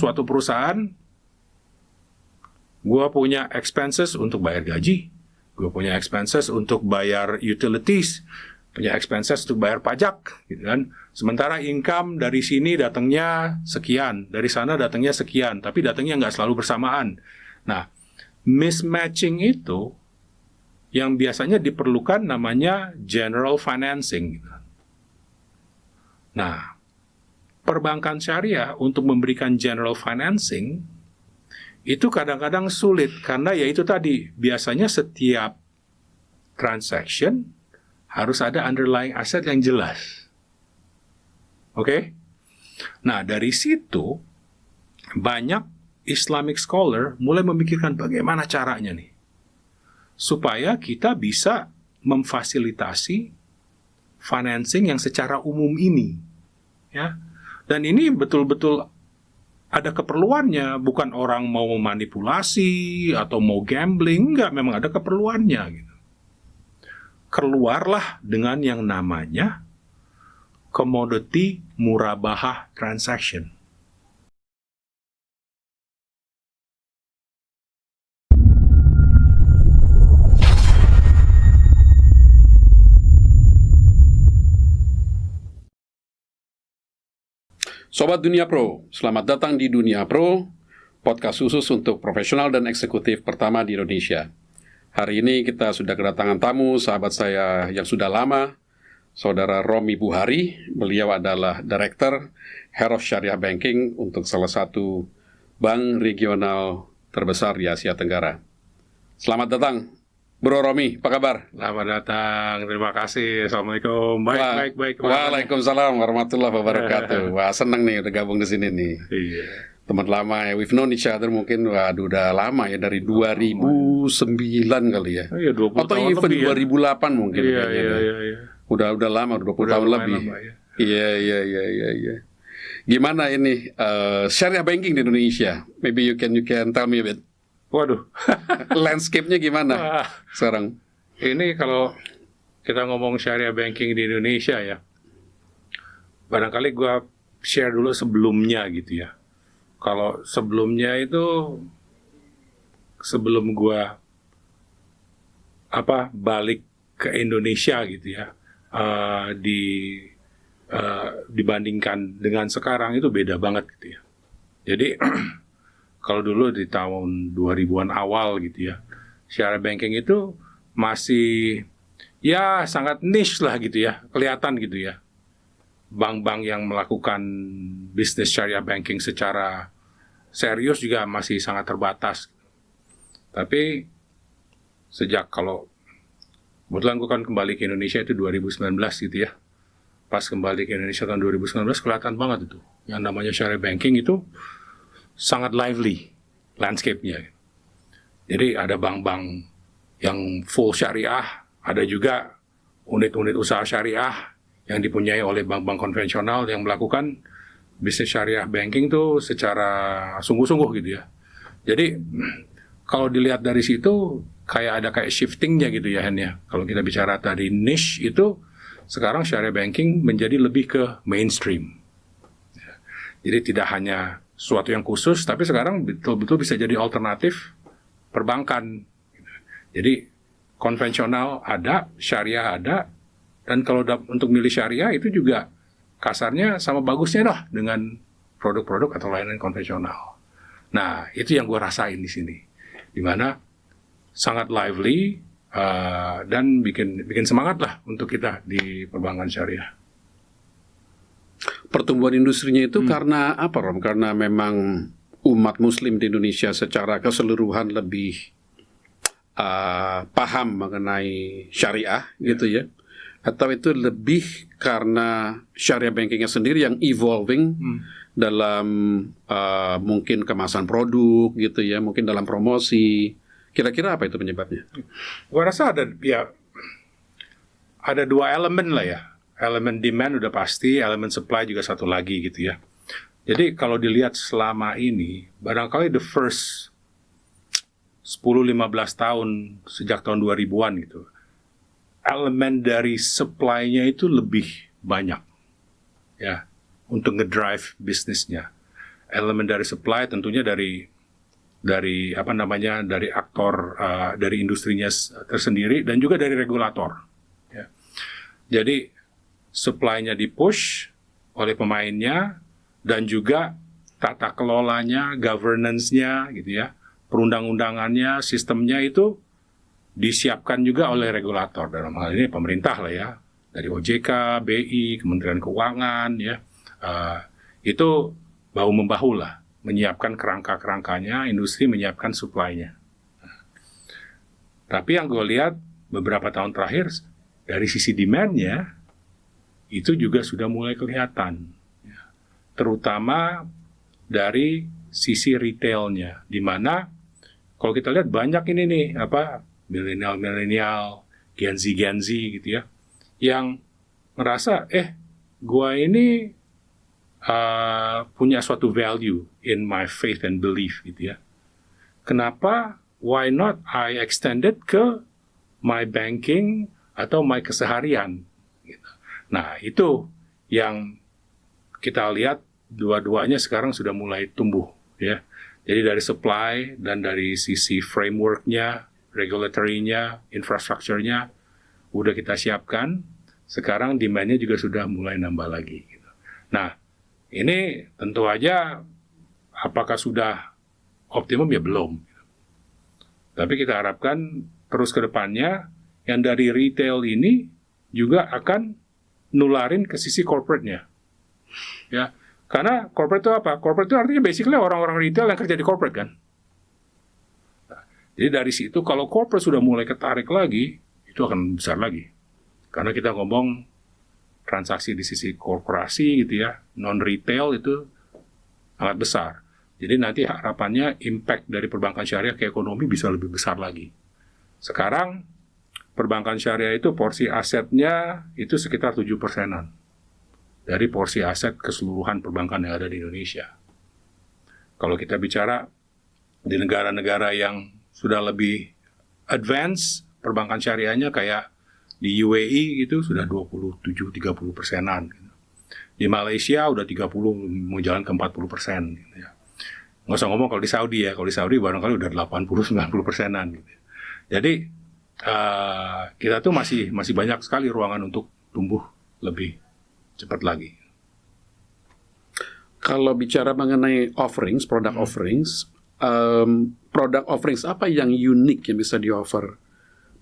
suatu perusahaan, gue punya expenses untuk bayar gaji, gue punya expenses untuk bayar utilities, punya expenses untuk bayar pajak, gitu kan. Sementara income dari sini datangnya sekian, dari sana datangnya sekian, tapi datangnya nggak selalu bersamaan. Nah, mismatching itu yang biasanya diperlukan namanya general financing. Nah, perbankan syariah untuk memberikan general financing itu kadang-kadang sulit karena ya itu tadi, biasanya setiap transaction harus ada underlying asset yang jelas. Oke? Nah, dari situ banyak Islamic scholar mulai memikirkan bagaimana caranya nih supaya kita bisa memfasilitasi financing yang secara umum ini, ya. Dan ini betul-betul ada keperluannya, bukan orang mau memanipulasi atau mau gambling, enggak, memang ada keperluannya gitu. Keluarlah dengan yang namanya commodity murabahah transaction. Sobat Dunia Pro, selamat datang di Dunia Pro, podcast khusus untuk profesional dan eksekutif pertama di Indonesia. Hari ini kita sudah kedatangan tamu, sahabat saya yang sudah lama, Saudara Romi Buhari. Beliau adalah Director Head of Syariah Banking untuk salah satu bank regional terbesar di Asia Tenggara. Selamat datang, Bro Romi, apa kabar? Selamat datang, terima kasih. Assalamualaikum. Baik. Waalaikumsalam warahmatullahi wabarakatuh. Wah, senang nih udah gabung di sini nih. Iya. Teman lama ya, we've known each other mungkin, waduh udah lama ya, dari 2009 kali ya. Iya, 20 atau tahun even lebih 2008 mungkin. Iya. Udah lama, 20 Udah tahun lebih. lama, ya. Iya. Gimana ini syariah banking di Indonesia? Maybe you can tell me a bit. Waduh. Landscape-nya gimana sekarang? Ini kalau kita ngomong syariah banking di Indonesia ya, barangkali gue share dulu sebelumnya gitu ya. Kalau sebelumnya itu, sebelum gue balik ke Indonesia gitu ya, dibandingkan dengan sekarang itu beda banget gitu ya. Jadi kalau dulu di tahun 2000-an awal gitu ya, syariah banking itu masih ya sangat niche lah gitu ya, kelihatan gitu ya. Bank-bank yang melakukan bisnis syariah banking secara serius juga masih sangat terbatas. Tapi sejak, kalau kebetulan gue kan kembali ke Indonesia itu 2019 gitu ya. Pas kembali ke Indonesia tahun 2019 kelihatan banget itu. Yang namanya syariah banking itu sangat lively landscape-nya. Jadi ada bank-bank yang full syariah, ada juga unit-unit usaha syariah yang dipunyai oleh bank-bank konvensional yang melakukan bisnis syariah banking tuh secara sungguh-sungguh gitu ya. Jadi kalau dilihat dari situ kayak shifting-nya gitu ya, Hen ya. Kalau kita bicara tadi niche itu, sekarang syariah banking menjadi lebih ke mainstream. Jadi tidak hanya suatu yang khusus, tapi sekarang betul-betul bisa jadi alternatif perbankan. Jadi konvensional ada, syariah ada, dan kalau untuk milih syariah itu juga kasarnya sama bagusnya lah dengan produk-produk atau layanan konvensional. Nah, itu yang gue rasain di sini, di mana sangat lively dan bikin semangat lah untuk kita di perbankan syariah. Pertumbuhan industrinya itu karena apa, Rom? Karena memang umat Muslim di Indonesia secara keseluruhan lebih paham mengenai syariah, gitu ya? Atau itu lebih karena syariah bankingnya sendiri yang evolving dalam mungkin kemasan produk, gitu ya? Mungkin dalam promosi. Kira-kira apa itu penyebabnya? Gua rasa ada dua elemen lah ya. Elemen demand udah pasti, elemen supply juga satu lagi gitu ya. Jadi kalau dilihat selama ini, barangkali the first 10-15 tahun sejak tahun 2000-an gitu, elemen dari supply-nya itu lebih banyak ya untuk ngedrive bisnisnya. elemen dari supply tentunya dari dari aktor dari industrinya tersendiri dan juga dari regulator. Ya. Jadi supply-nya di-push oleh pemainnya dan juga tata kelolanya, governance-nya gitu ya, perundang-undangannya, sistemnya itu disiapkan juga oleh regulator, dalam hal ini pemerintah lah ya, dari OJK, BI, Kementerian Keuangan ya, itu bahu-membahu lah menyiapkan kerangka-kerangkanya, industri menyiapkan supply-nya. Tapi yang gue lihat beberapa tahun terakhir dari sisi demand-nya itu juga sudah mulai kelihatan, terutama dari sisi retailnya, di mana kalau kita lihat banyak ini nih milenial, Gen Z gitu ya, yang merasa gua ini punya suatu value in my faith and belief gitu ya. Kenapa? Why not I extend it ke my banking atau my keseharian? Gitu. Nah itu yang kita lihat dua-duanya sekarang sudah mulai tumbuh ya. Jadi dari supply dan dari sisi framework-nya, regulatory-nya, infrastructure-nya udah kita siapkan. Sekarang demand-nya juga sudah mulai nambah lagi. Gitu. Nah, ini tentu aja apakah sudah optimum ya belum. Tapi kita harapkan terus ke depannya yang dari retail ini juga akan nularin ke sisi corporate-nya. Ya, karena corporate itu apa? Corporate itu artinya basically orang-orang retail yang kerja di corporate kan. Nah, jadi dari situ kalau corporate sudah mulai ketarik lagi, itu akan besar lagi. Karena kita ngomong transaksi di sisi korporasi gitu ya, non-retail itu sangat besar. Jadi nanti harapannya impact dari perbankan syariah ke ekonomi bisa lebih besar lagi. Sekarang perbankan syariah itu porsi asetnya itu sekitar 7%-an dari porsi aset keseluruhan perbankan yang ada di Indonesia. Kalau kita bicara di negara-negara yang sudah lebih advance perbankan syariahnya kayak di UAE itu sudah 27-30%-an. Gitu. Di Malaysia udah 30, mau jalan ke 40%. Gitu ya. Nggak usah ngomong kalau di Saudi ya. Kalau di Saudi barangkali udah 80-90%-an. Gitu. Jadi kita tuh masih banyak sekali ruangan untuk tumbuh lebih cepat lagi. Kalau bicara mengenai offerings, product offerings apa yang unik yang bisa di-offer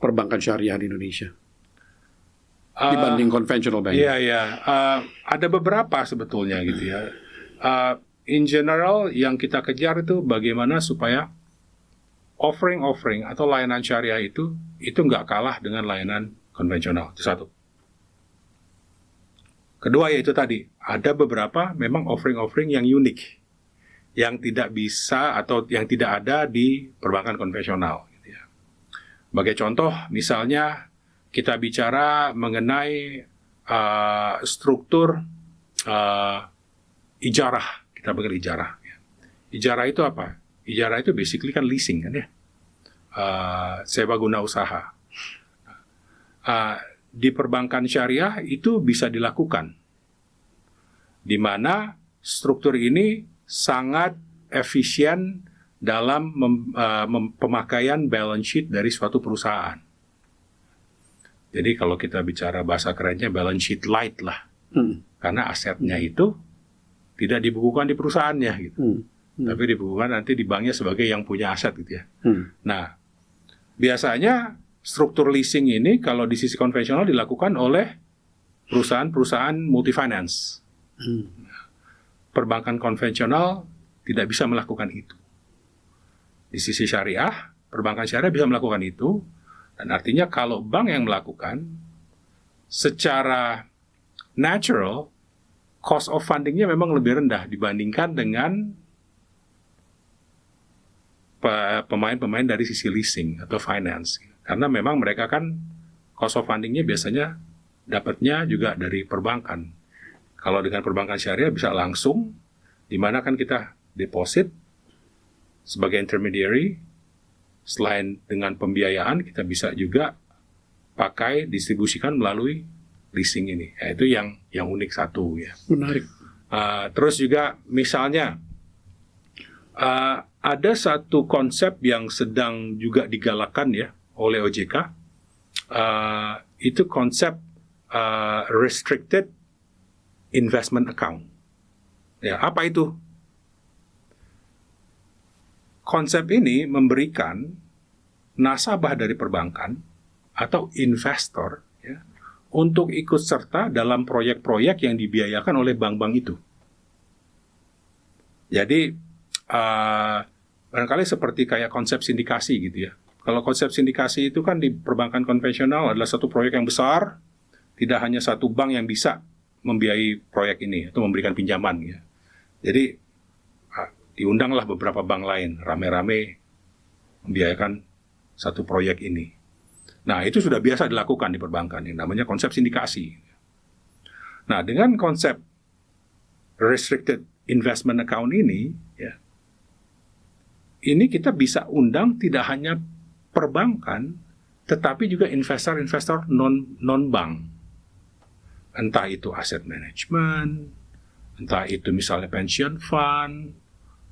perbankan syariah di Indonesia dibanding conventional bank? Iya. Ada beberapa sebetulnya gitu ya. In general yang kita kejar itu bagaimana supaya offering atau layanan syariah itu nggak kalah dengan layanan konvensional. Itu satu. Kedua yaitu tadi, ada beberapa memang offering yang unik, yang tidak bisa atau yang tidak ada di perbankan konvensional. Gitu ya. Sebagai contoh, misalnya kita bicara mengenai struktur ijarah, kita panggil ijarah. Ijarah itu apa? Ijarah itu basically kan leasing kan ya, sewa guna usaha. Di perbankan syariah itu bisa dilakukan, di mana struktur ini sangat efisien dalam pemakaian balance sheet dari suatu perusahaan. Jadi kalau kita bicara bahasa kerennya balance sheet light lah, karena asetnya itu tidak dibukukan di perusahaannya gitu, tapi dibukukan nanti di banknya sebagai yang punya aset gitu ya. Nah, biasanya struktur leasing ini kalau di sisi konvensional dilakukan oleh perusahaan-perusahaan multi-finance. Perbankan konvensional tidak bisa melakukan itu. Di sisi syariah, perbankan syariah bisa melakukan itu, dan artinya kalau bank yang melakukan, secara natural, cost of funding-nya memang lebih rendah dibandingkan dengan pemain-pemain dari sisi leasing atau finance. Karena memang mereka kan cost of funding-nya biasanya dapatnya juga dari perbankan. Kalau dengan perbankan syariah bisa langsung, di mana kan kita deposit sebagai intermediary, selain dengan pembiayaan, kita bisa juga pakai distribusikan melalui leasing ini. Itu yang unik satu ya. Menarik. Terus juga misalnya Ada satu konsep yang sedang juga digalakkan ya oleh OJK, itu konsep restricted investment account. Ya, apa itu? Konsep ini memberikan nasabah dari perbankan atau investor ya, untuk ikut serta dalam proyek-proyek yang dibiayakan oleh bank-bank itu. Jadi barangkali seperti kayak konsep sindikasi gitu ya. Kalau konsep sindikasi itu kan di perbankan konvensional adalah satu proyek yang besar, tidak hanya satu bank yang bisa membiayai proyek ini atau memberikan pinjaman ya. Jadi diundanglah beberapa bank lain rame-rame membiayakan satu proyek ini. Nah, itu sudah biasa dilakukan di perbankan yang namanya konsep sindikasi. Nah, dengan konsep restricted investment account ini ya, ini kita bisa undang tidak hanya perbankan tetapi juga investor-investor non-bank. Entah itu asset management, entah itu misalnya pension fund,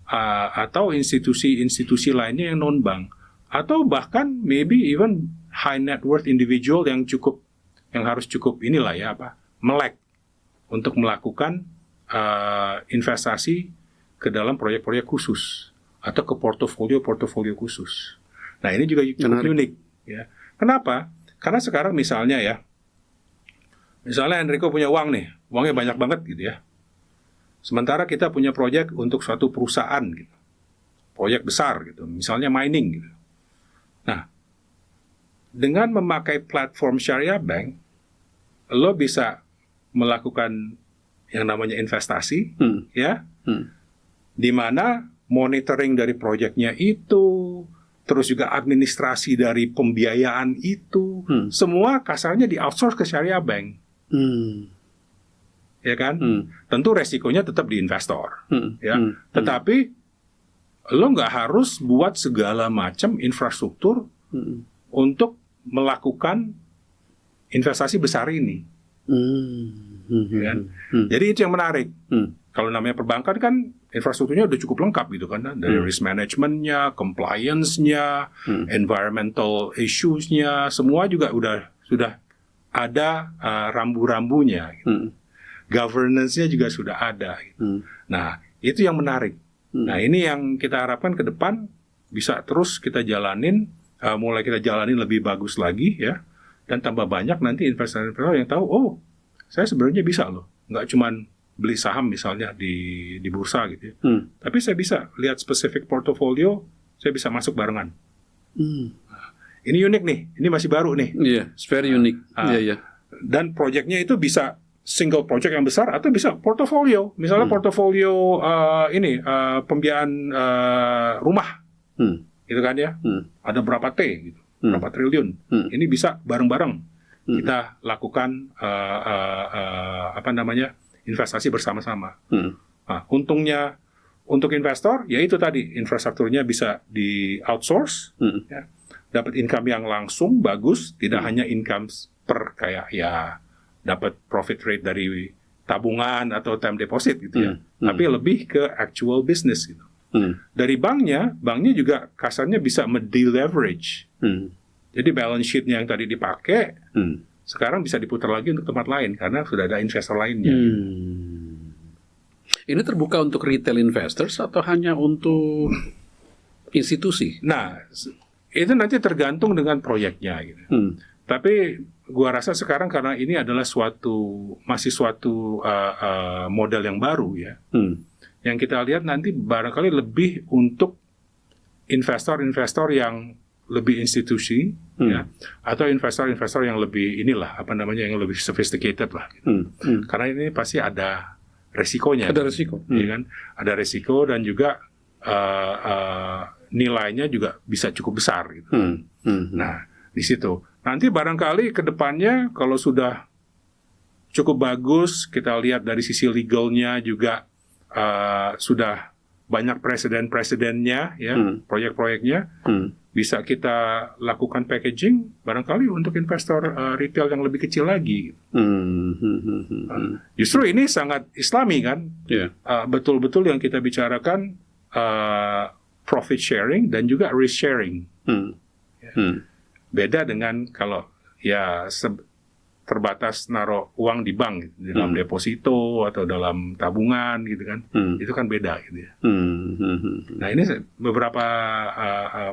atau institusi-institusi lainnya yang non-bank, atau bahkan maybe even high net worth individual yang harus cukup inilah ya melek untuk melakukan investasi ke dalam proyek-proyek khusus atau ke portofolio khusus. Nah, ini juga cukup unik ya. Kenapa? Karena sekarang misalnya Enrico punya uang nih, uangnya banyak banget gitu ya. Sementara kita punya proyek untuk suatu perusahaan, gitu. Proyek besar, gitu. Misalnya mining. Gitu. Nah, dengan memakai platform Syariah Bank, lo bisa melakukan yang namanya investasi, ya, di mana monitoring dari proyeknya itu, terus juga administrasi dari pembiayaan itu, semua kasarnya di-outsource ke Syariah Bank. Ya kan? Tentu resikonya tetap di investor, ya. Tetapi lo nggak harus buat segala macam infrastruktur untuk melakukan investasi besar ini, ya kan? Jadi itu yang menarik. Kalau namanya perbankan kan infrastrukturnya udah cukup lengkap gitu kan, dari risk managementnya, compliance-nya, environmental issues-nya, semua juga sudah ada rambu-rambunya. Gitu. Governance-nya juga sudah ada. Nah, itu yang menarik. Nah, ini yang kita harapkan ke depan bisa terus kita jalanin, mulai kita jalanin lebih bagus lagi ya, dan tambah banyak nanti investor-investor yang tahu, oh, saya sebenarnya bisa loh, nggak cuman beli saham misalnya di bursa gitu ya, tapi saya bisa lihat spesifik portofolio, saya bisa masuk barengan. Nah, ini unik nih, ini masih baru nih. Iya, it's very unique. Dan proyeknya itu bisa single project yang besar atau bisa portofolio, misalnya portofolio pembiayaan rumah, gitu kan ya, ada berapa T, gitu, berapa triliun, ini bisa bareng-bareng kita lakukan investasi bersama-sama. Nah, untungnya untuk investor, ya itu tadi infrastrukturnya bisa di outsource, ya, dapat income yang langsung bagus, tidak hanya income per kayak ya dapat profit rate dari tabungan atau time deposit gitu ya, tapi lebih ke actual business gitu. Dari banknya juga kasarnya bisa deleverage. Jadi balance sheet-nya yang tadi dipakai, sekarang bisa diputar lagi untuk tempat lain karena sudah ada investor lainnya. Ini terbuka untuk retail investors atau hanya untuk institusi? Nah, itu nanti tergantung dengan proyeknya gitu. Tapi gua rasa sekarang karena ini adalah masih suatu model yang baru ya. Yang kita lihat nanti barangkali lebih untuk investor-investor yang lebih institusi ya, atau investor-investor yang lebih yang lebih sophisticated lah gitu. Karena ini pasti ada resikonya. Ada resiko. Ya kan? Ada resiko dan juga nilainya juga bisa cukup besar gitu. Nah, di situ. Nanti barangkali ke depannya kalau sudah cukup bagus, kita lihat dari sisi legalnya juga sudah banyak presiden-presidennya, ya, proyek-proyeknya, bisa kita lakukan packaging barangkali untuk investor retail yang lebih kecil lagi. Justru ini sangat Islami kan, betul-betul yang kita bicarakan profit sharing dan juga risk sharing. Beda dengan kalau ya terbatas naruh uang di bank gitu, dalam deposito atau dalam tabungan gitu kan. Itu kan beda gitu ya. Nah, ini beberapa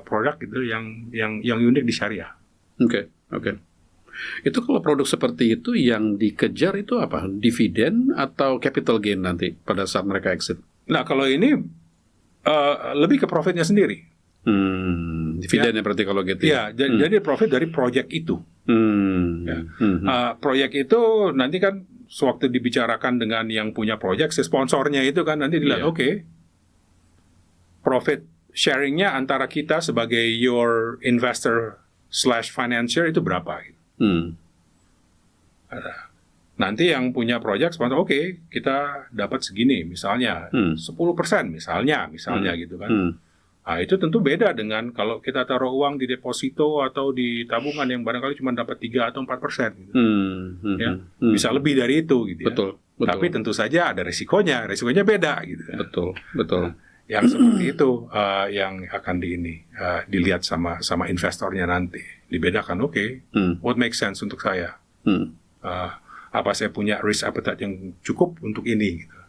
produk gitu yang unik di syariah. Oke. Itu kalau produk seperti itu yang dikejar itu apa? Dividen atau capital gain nanti pada saat mereka exit? Nah, kalau ini lebih ke profitnya sendiri. Dividennya berarti kalau gitu ya? Jadi profit dari project itu. Proyek itu nanti kan sewaktu dibicarakan dengan yang punya proyek, si sponsornya itu kan nanti dilihat, oke, profit sharingnya antara kita sebagai your investor/financier itu berapa? Nanti yang punya proyek sponsor, oke, kita dapat segini, misalnya 10% misalnya gitu kan. Nah, itu tentu beda dengan kalau kita taruh uang di deposito atau di tabungan yang barangkali cuma dapat 3 atau 4%. Gitu. Ya, bisa lebih dari itu gitu ya. Betul. Tapi tentu saja ada risikonya beda gitu. Betul. Nah, yang seperti itu yang akan dilihat sama investornya nanti. Dibedakan, what makes sense untuk saya? Apa saya punya risk appetite yang cukup untuk ini gitu.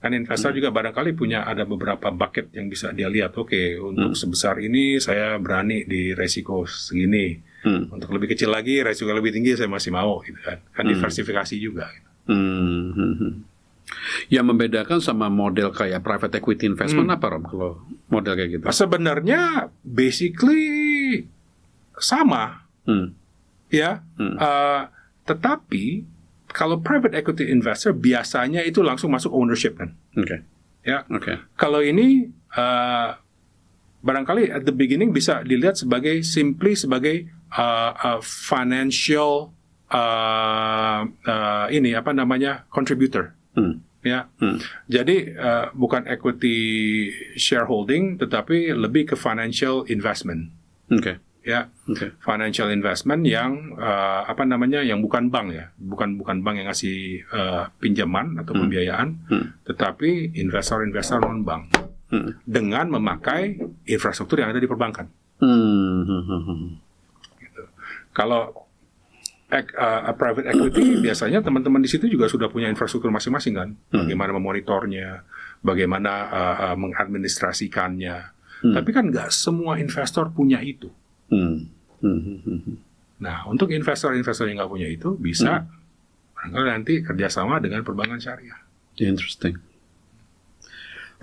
Kan investor juga barangkali ada beberapa bucket yang bisa dia lihat. Untuk sebesar ini saya berani di resiko segini. Untuk lebih kecil lagi, resiko lebih tinggi saya masih mau gitu kan. Kan diversifikasi juga. Gitu. Yang membedakan sama model kayak private equity investment apa, Rom? Kalau model kayak gitu? Sebenarnya basically sama, ya. Tetapi kalau private equity investor biasanya itu langsung masuk ownership kan. Kalau ini barangkali at the beginning bisa dilihat sebagai financial contributor. Jadi bukan equity shareholding tetapi lebih ke financial investment. Financial investment yang yang bukan bank ya, bukan bank yang ngasih pinjaman atau pembiayaan, tetapi investor non bank dengan memakai infrastruktur yang ada di perbankan. Gitu. Kalau private equity biasanya teman-teman di situ juga sudah punya infrastruktur masing-masing kan, bagaimana memonitornya, bagaimana mengadministrasikannya. Tapi kan nggak semua investor punya itu. Nah, untuk investor-investor yang nggak punya itu bisa barangkali nanti kerjasama dengan perbankan syariah. Interesting.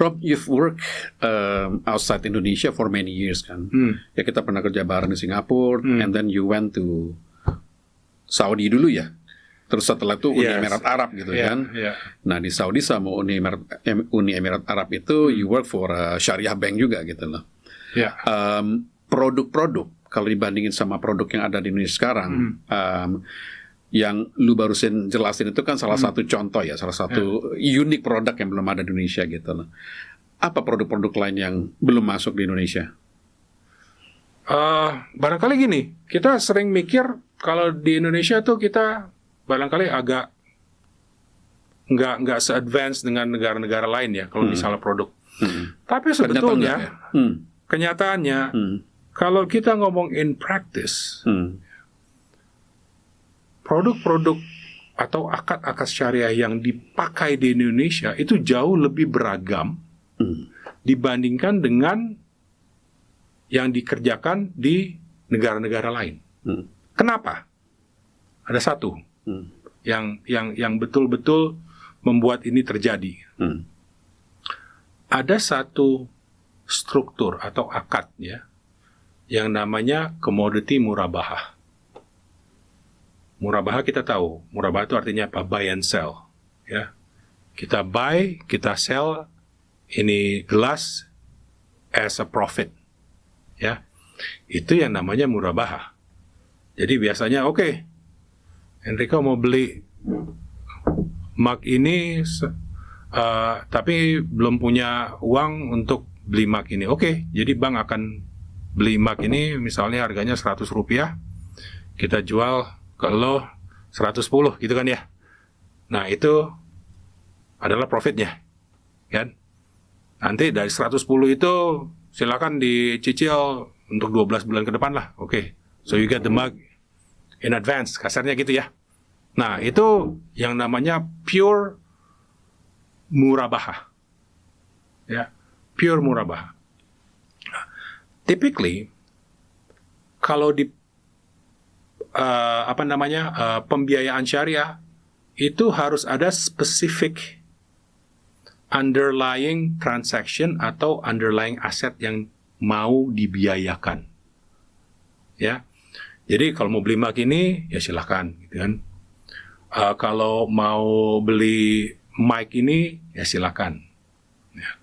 Rob, you've worked outside Indonesia for many years kan? Ya kita pernah kerja bareng di Singapura, and then you went to Saudi dulu ya. Terus setelah itu Uni Emirat Arab gitu kan? Nah di Saudi sama Uni Emirat Arab itu you work for Syariah Bank juga gitu loh. Produk-produk kalau dibandingin sama produk yang ada di Indonesia sekarang, yang lu barusan jelasin itu kan salah satu contoh ya, salah satu unik produk yang belum ada di Indonesia gitu loh. Apa produk-produk lain yang belum masuk di Indonesia? Barangkali gini, kita sering mikir kalau di Indonesia tuh kita barangkali agak nggak se-advance dengan negara-negara lain ya, kalau misalnya produk. Tapi sebetulnya kenyataannya kalau kita ngomong in practice, produk-produk atau akad-akad syariah yang dipakai di Indonesia itu jauh lebih beragam dibandingkan dengan yang dikerjakan di negara-negara lain. Kenapa? Ada satu yang betul-betul membuat ini terjadi. Ada satu struktur atau akad ya, yang namanya commodity murabahah. Murabahah kita tahu, murabahah itu artinya apa? Buy and sell. Ya, kita buy, kita sell ini gelas as a profit. Ya, itu yang namanya murabahah. Jadi biasanya Enrico mau beli mug ini, tapi belum punya uang untuk beli mug ini. Jadi bank akan beli mug ini misalnya harganya 100 rupiah, kita jual ke lo 110 gitu kan ya. Nah itu adalah profitnya kan. Nanti dari 110 itu silakan dicicil untuk 12 bulan ke depan lah. Oke. So you get the mug in advance, kasarnya gitu ya. Nah, itu yang namanya pure murabaha. Ya, pure murabaha. Typically kalau di pembiayaan syariah itu harus ada specific underlying transaction atau underlying aset yang mau dibiayakan. Ya. Jadi kalau mau beli mic ini ya silahkan gitu kan. Kalau mau beli mic ini ya silakan. Ya.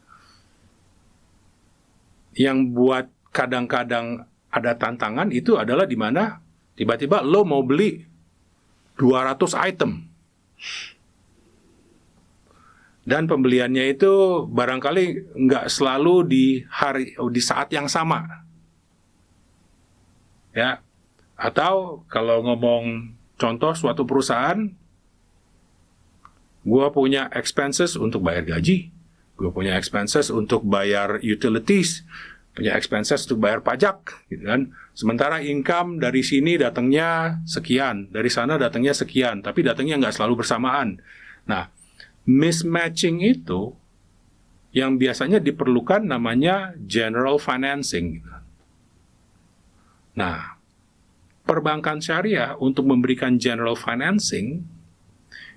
Yang buat kadang-kadang ada tantangan itu adalah di mana tiba-tiba lo mau beli 200 item. Dan pembeliannya itu barangkali nggak selalu di saat yang sama. Ya. Atau kalau ngomong contoh suatu perusahaan, gue punya expenses untuk bayar gaji, gue punya expenses untuk bayar utilities, punya expenses untuk bayar pajak, gitu kan. Sementara income dari sini datangnya sekian, dari sana datangnya sekian, tapi datangnya nggak selalu bersamaan. Nah, mismatching itu yang biasanya diperlukan namanya general financing. Nah, perbankan syariah untuk memberikan general financing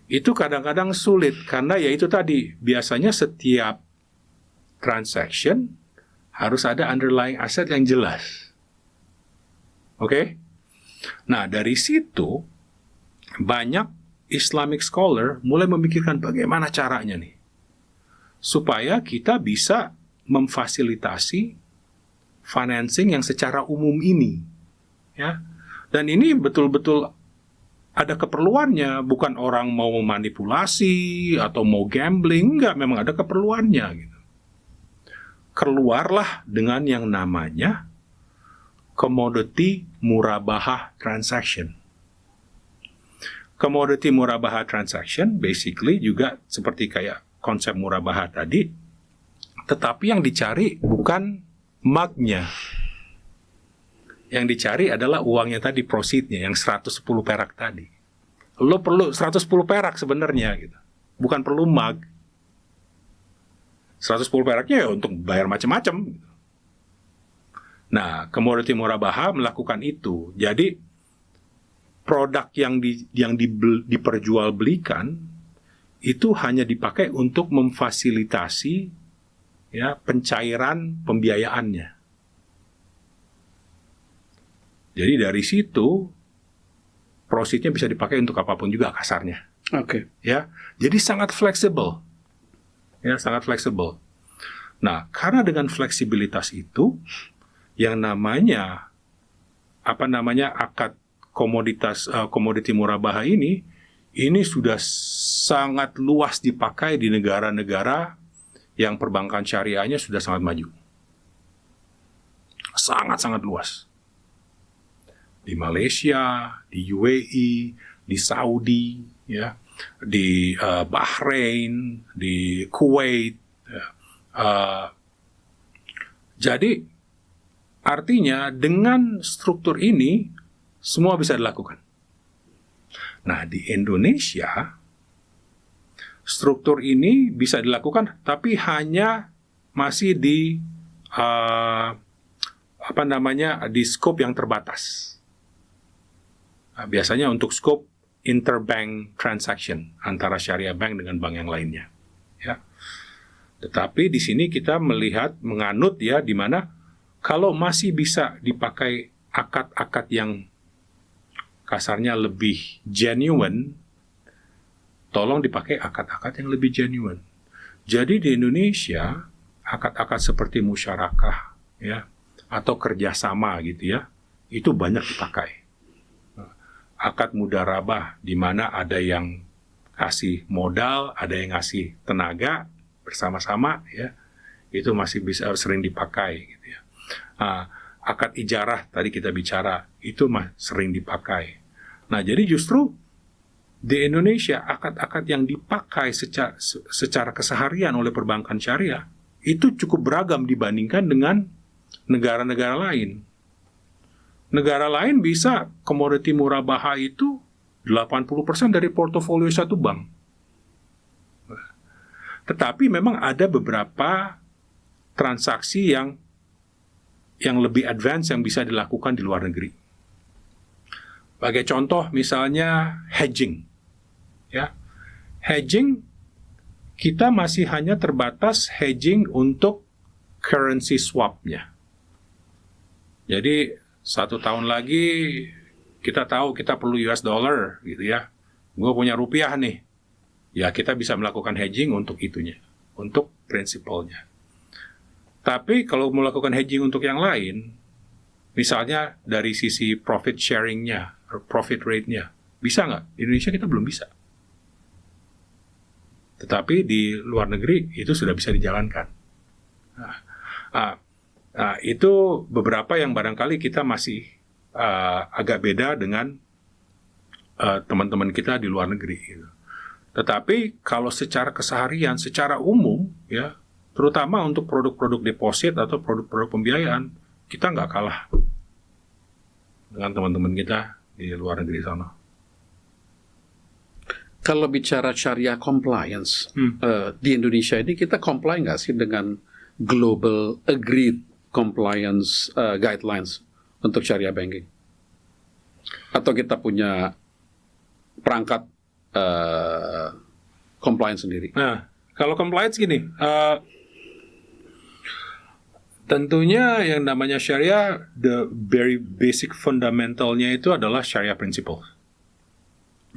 itu kadang-kadang sulit karena ya itu tadi, biasanya setiap transaction harus ada underlying asset yang jelas. Oke? Nah, dari situ banyak Islamic scholar mulai memikirkan bagaimana caranya nih supaya kita bisa memfasilitasi financing yang secara umum ini, ya. Dan ini betul-betul ada keperluannya, bukan orang mau memanipulasi atau mau gambling, enggak, memang ada keperluannya gitu. Keluarlah dengan yang namanya commodity murabahah transaction. Commodity murabahah transaction basically juga seperti kayak konsep murabahah tadi, tetapi yang dicari bukan mugnya. Yang dicari adalah uangnya tadi, proceednya, yang 110 perak tadi. Lo perlu 110 perak sebenarnya gitu. Bukan perlu mug. 110 peraknya ya untuk bayar macam-macam. Nah, commodity murabahah melakukan itu. Jadi produk yang diperjualbelikan itu hanya dipakai untuk memfasilitasi ya pencairan pembiayaannya. Jadi dari situ proceednya bisa dipakai untuk apapun juga kasarnya. Oke. Ya, jadi sangat fleksibel. Ya, sangat fleksibel. Nah, karena dengan fleksibilitas itu, yang namanya akad komoditi murabahah ini sudah sangat luas dipakai di negara-negara yang perbankan syariahnya sudah sangat maju. Sangat-sangat luas. Di Malaysia, di UAE, di Saudi, ya, di Bahrain, di Kuwait. Ya. Jadi artinya dengan struktur ini semua bisa dilakukan. Nah, di Indonesia struktur ini bisa dilakukan, tapi hanya masih di di scope yang terbatas. Biasanya untuk scope interbank transaction antara syariah bank dengan bank yang lainnya. Ya. Tetapi di sini kita menganut ya, di mana kalau masih bisa dipakai akad-akad yang kasarnya lebih genuine, tolong dipakai akad-akad yang lebih genuine. Jadi di Indonesia akad-akad seperti musyarakah ya atau kerjasama gitu ya, itu banyak dipakai. Akad mudarabah di mana ada yang kasih modal, ada yang ngasih tenaga bersama-sama ya, itu masih bisa sering dipakai gitu ya. Akad ijarah tadi kita bicara itu sering dipakai. Nah, jadi justru di Indonesia akad-akad yang dipakai secara keseharian oleh perbankan syariah itu cukup beragam dibandingkan dengan negara-negara lain. Negara lain bisa komoditi murabaha itu 80% dari portofolio satu bank. Tetapi memang ada beberapa transaksi yang lebih advance yang bisa dilakukan di luar negeri. Sebagai contoh misalnya hedging. Ya. Hedging kita masih hanya terbatas hedging untuk currency swap-nya. Jadi 1 tahun lagi kita tahu kita perlu US dollar gitu ya. Gue punya rupiah nih. Ya kita bisa melakukan hedging untuk itunya, untuk prinsipalnya. Tapi kalau melakukan hedging untuk yang lain, misalnya dari sisi profit sharing-nya, profit rate-nya, bisa nggak? Di Indonesia kita belum bisa. Tetapi di luar negeri itu sudah bisa dijalankan. Itu beberapa yang barangkali kita masih agak beda dengan teman-teman kita di luar negeri. Gitu. Tetapi kalau secara keseharian, secara umum, ya, terutama untuk produk-produk deposit atau produk-produk pembiayaan, kita nggak kalah dengan teman-teman kita di luar negeri sana. Kalau bicara syariah compliance, di Indonesia ini kita comply nggak sih dengan global agreed compliance guidelines untuk syariah banking? Atau kita punya perangkat compliance sendiri? Nah, kalau compliance gini, tentunya yang namanya syariah, the very basic fundamentalnya itu adalah syariah principle.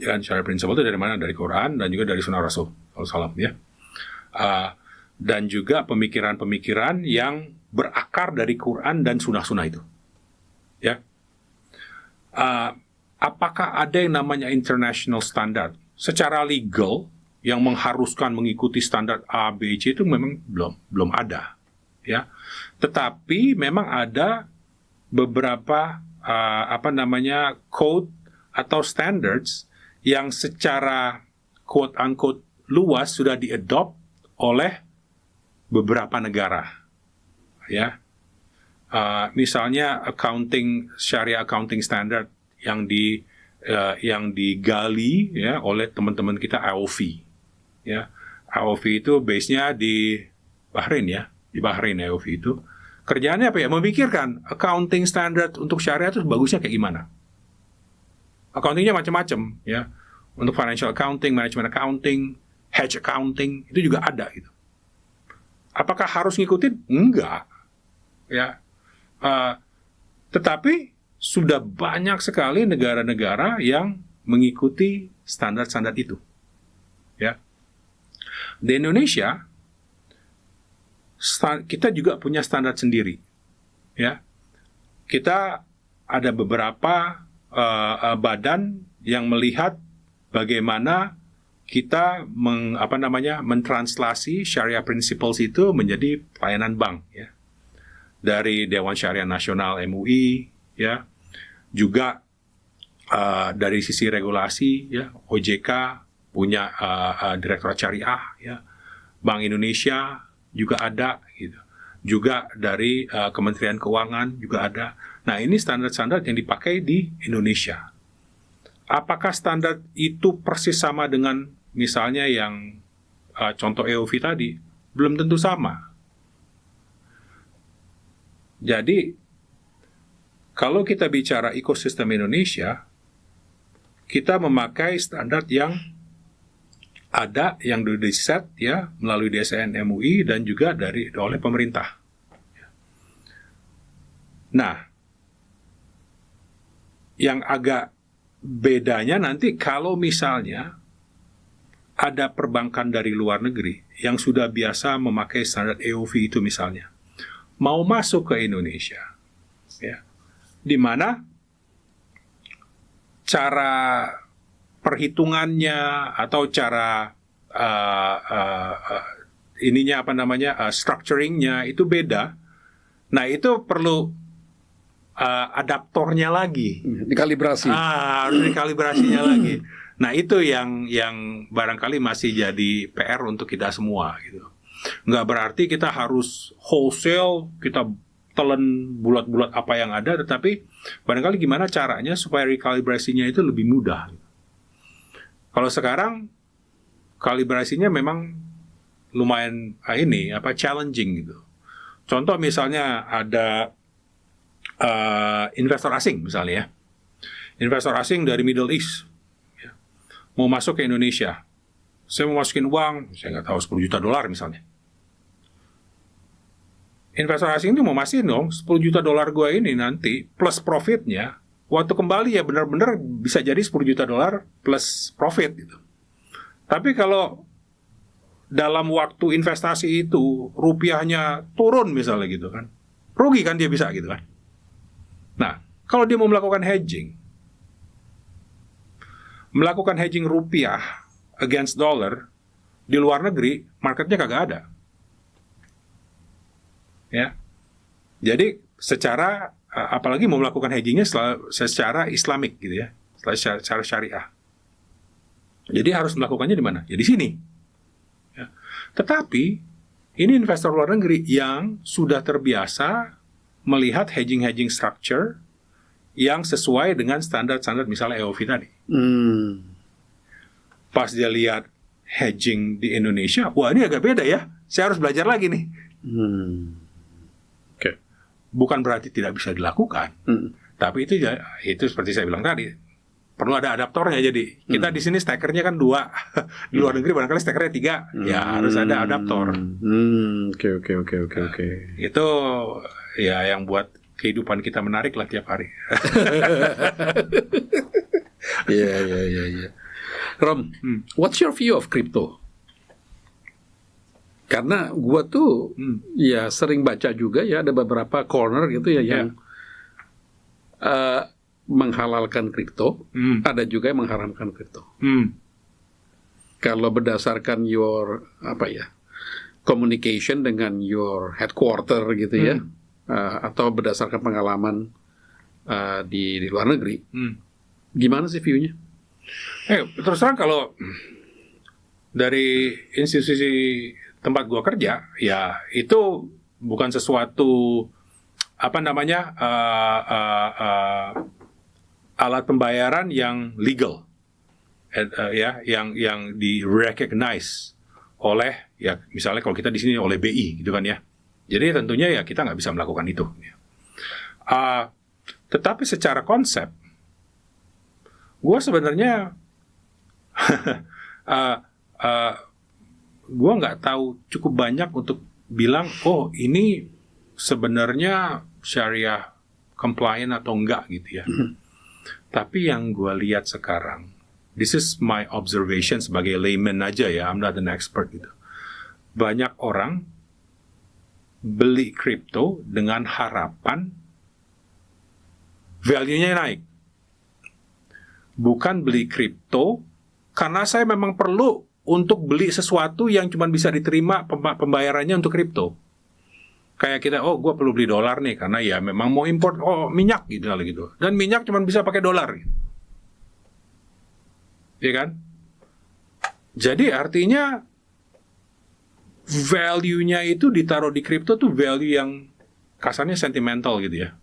Ya, syariah principle itu dari mana? Dari Quran dan juga dari Sunnah Rasul SAW, ya. Dan juga pemikiran-pemikiran yang berakar dari Quran dan Sunnah-Sunnah itu, ya. Apakah ada yang namanya international standard? Secara legal yang mengharuskan mengikuti standar A, B, C itu memang belum ada, ya. Tetapi memang ada beberapa code atau standards yang secara quote unquote luas sudah diadopt oleh beberapa negara, ya. Misalnya syariah accounting standard yang digali, ya, oleh teman-teman kita AOV, ya. AOV itu base-nya di Bahrain, ya, di Bahrain. AOV itu kerjaannya apa ya? Memikirkan accounting standard untuk syariah itu bagusnya kayak gimana. Accountingnya macam-macam, ya. Untuk financial accounting, management accounting, hedge accounting itu juga ada gitu. Apakah harus ngikutin? Enggak, ya. Tetapi sudah banyak sekali negara-negara yang mengikuti standar-standar itu, ya. Di Indonesia, kita juga punya standar sendiri, ya. Kita ada beberapa badan yang melihat bagaimana kita mentranslasi syariah principles itu menjadi pelayanan bank, ya. Dari Dewan Syariah Nasional MUI, ya. Juga dari sisi regulasi, ya, OJK punya Direktorat Syariah, ya. Bank Indonesia juga ada, gitu. Juga dari Kementerian Keuangan juga ada. Nah, ini standar-standar yang dipakai di Indonesia. Apakah standar itu persis sama dengan misalnya yang contoh EOV tadi? Belum tentu sama. Jadi, kalau kita bicara ekosistem Indonesia, kita memakai standar yang ada, yang sudah di-set, ya, melalui DSN MUI dan juga oleh pemerintah. Nah, yang agak bedanya nanti kalau misalnya ada perbankan dari luar negeri yang sudah biasa memakai standar EOV itu misalnya, mau masuk ke Indonesia, ya, di mana cara perhitungannya atau cara structuringnya itu beda. Nah, itu perlu adaptornya lagi, dikalibrasi. Harus dikalibrasinya lagi. Nah, itu yang barangkali masih jadi PR untuk kita semua, gitu. Nggak berarti kita harus wholesale, kita telan bulat-bulat apa yang ada, tetapi barangkali gimana caranya supaya rekalibrasinya itu lebih mudah. Kalau sekarang kalibrasinya memang lumayan challenging gitu. Contoh misalnya ada investor asing misalnya ya. Investor asing dari Middle East ya, mau masuk ke Indonesia. Saya mau masukin uang, saya nggak tahu $10 juta misalnya. Investor asing itu mau masukin dong $10 juta gue ini nanti plus profitnya. Waktu kembali ya benar-benar bisa jadi $10 juta plus profit gitu. Tapi kalau dalam waktu investasi itu rupiahnya turun misalnya gitu kan, rugi kan dia bisa gitu kan. Nah, kalau dia mau melakukan hedging rupiah against dollar di luar negeri, marketnya kagak ada. Ya. Jadi secara apalagi mau melakukan hedgingnya secara Islamik gitu ya, secara syariah. Jadi harus melakukannya di mana? Ya di sini. Ya. Tetapi ini investor luar negeri yang sudah terbiasa melihat hedging structure yang sesuai dengan standar-standar misalnya EOV tadi. Pas dia lihat hedging di Indonesia, wah ini agak beda ya. Saya harus belajar lagi nih. Okay. Bukan berarti tidak bisa dilakukan, tapi itu seperti saya bilang tadi, perlu ada adaptornya. Jadi kita di sini stackernya kan 2, di luar negeri barangkali stackernya 3, ya harus ada adaptor. Oke. Itu ya yang buat kehidupan kita menarik lah tiap hari. Iya. Rom, what's your view of crypto? Karena gua tuh ya sering baca juga ya, ada beberapa corner gitu ya yang menghalalkan kripto, ada juga yang mengharamkan kripto. Kalau berdasarkan your communication dengan your headquarter gitu ya, atau berdasarkan pengalaman di luar negeri, gimana sih view-nya? Terus terang kalau dari institusi tempat gua kerja, ya itu bukan sesuatu alat pembayaran yang legal, yang di-recognize oleh ya misalnya kalau kita di sini oleh BI gitu kan ya. Jadi tentunya ya kita nggak bisa melakukan itu. Tetapi secara konsep, gue sebenarnya gue nggak tahu cukup banyak untuk bilang, oh ini sebenarnya syariah compliant atau enggak gitu ya. Tapi yang gue lihat sekarang, this is my observation sebagai layman aja ya, I'm not an expert gitu. Banyak orang beli kripto dengan harapan value-nya naik. Bukan beli kripto karena saya memang perlu untuk beli sesuatu yang cuma bisa diterima pembayarannya untuk kripto. Kayak kita, gue perlu beli dolar nih karena ya memang mau import minyak gitu. Dan minyak cuma bisa pakai dolar gitu. Ya kan? Jadi artinya value-nya itu ditaruh di kripto tuh value yang kasarnya sentimental gitu ya.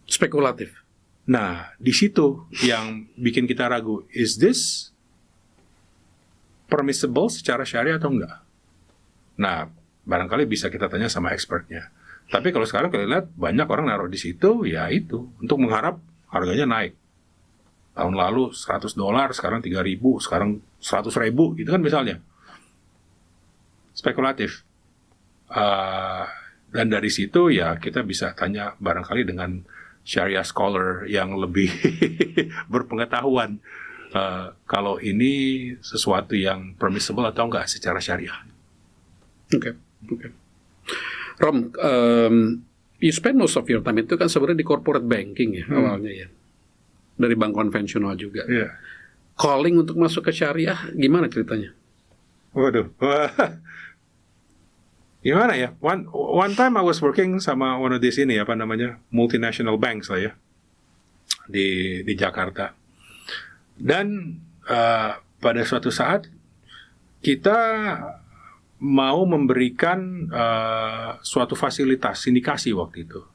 Spekulatif. Nah, di situ yang bikin kita ragu, is this permissible secara syariah atau enggak? Nah, barangkali bisa kita tanya sama expertnya. Tapi kalau sekarang kita lihat banyak orang naruh di situ, ya itu untuk mengharap harganya naik. Tahun lalu $100, sekarang 3.000, sekarang 100.000, gitu kan misalnya. Spekulatif. Dan dari situ ya kita bisa tanya barangkali dengan syariah scholar yang lebih berpengetahuan. Kalau ini sesuatu yang permissible atau enggak secara syariah. Oke. Rom, you spend most of your time itu kan sebenarnya di corporate banking ya awalnya ya, dari bank konvensional juga. Yeah. Calling untuk masuk ke syariah gimana ceritanya? Waduh, gimana ya? One time I was working sama one of these multinational banks lah ya di Jakarta. Dan pada suatu saat kita mau memberikan suatu fasilitas sindikasi waktu itu